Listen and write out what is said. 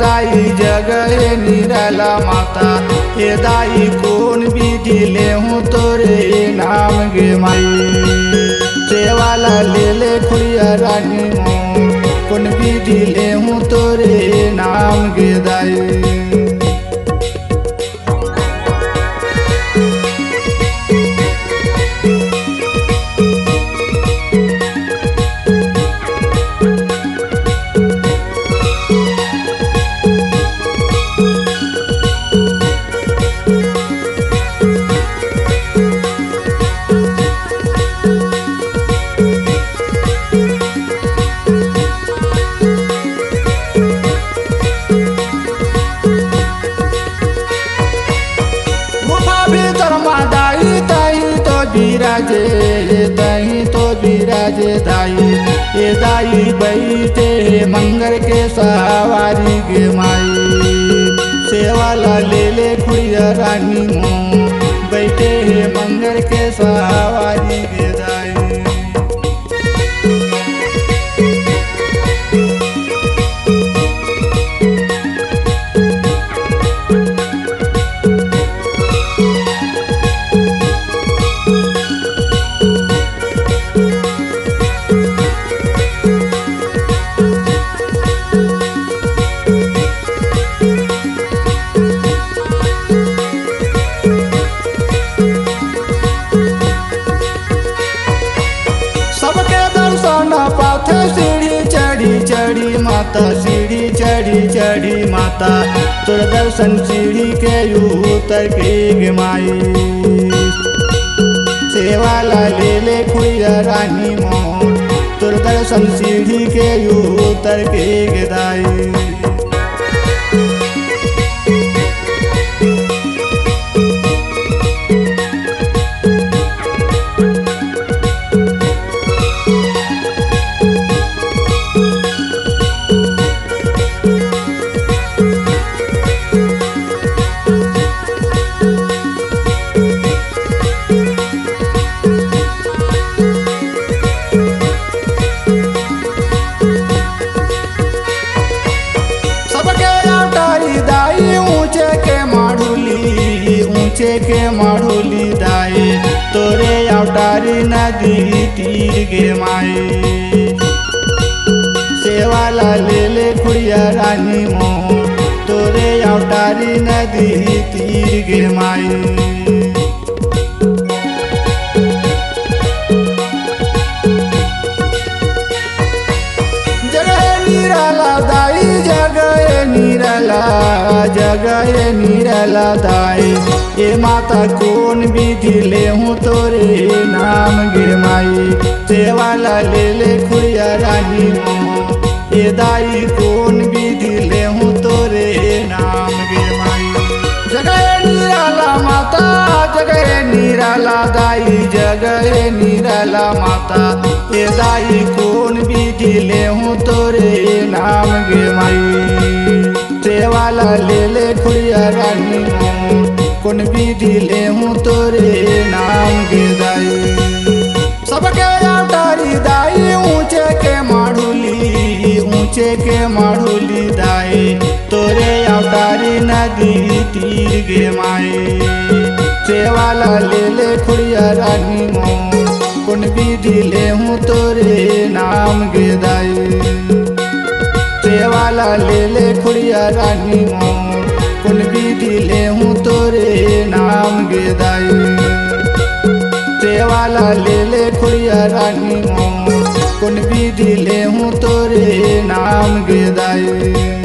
दाई जग हे निराला माता हे दाई कौन विधि ले हूँ तोरे नाम गे माई सेवाला ले खुड़िया रानी कौन विधि ले हूँ तोरे नाम गे दाई। तही तो बिराजे दाई ये दाई बैठे मंगर के सवारी गे माई सेवाला ले खुड़िया रानी बैठे मंगर के सवारी गे दाई। पाथे सीढ़ी चढ़ी चढ़ी माता सीढ़ी चढ़ी चढ़ी माता तोर दर्शन सीढ़ी के उतर के माई सेवाला ले खुड़िया रानी तोर दर्शन सीढ़ी के उतर के दाई। ऊंचे के माढ़ोली दाई तोरे अवतारी नदी तीर गे माई सेवाला ले खुड़िया रानी तोरे अवतारी नदी तीर गे माई। जगह निराला दाई ये माता कौन विधि ले हूँ तोरे नाम गे माई सेवाला ले खुड़िया रानी ये दाई कौन विधि ले हूँ तोरे नाम गे माई। जगह निराला माता जगह निराला दाई जगह निराला माता ये दाई कौन विधि ले हूँ तोरे नाम गे माई सेवाला ले खुड़िया रानी कौन विधि ले हूँ तोरे नाम गे दाई। सबके अवतारी दाई ऊंचे के माढ़ोली दाई तोरे अवतारी नदी तीर गे माई सेवाला ले खुड़िया रानी कौन विधि ले हूँ तोरे नाम गे दाई सेवाला ले खुड़िया रानी कौन विधि ले हूँ तोरे नाम गे दाई सेवाला ले खुड़िया रानी कौन विधि ले हूँ तोरे नाम गे दाई।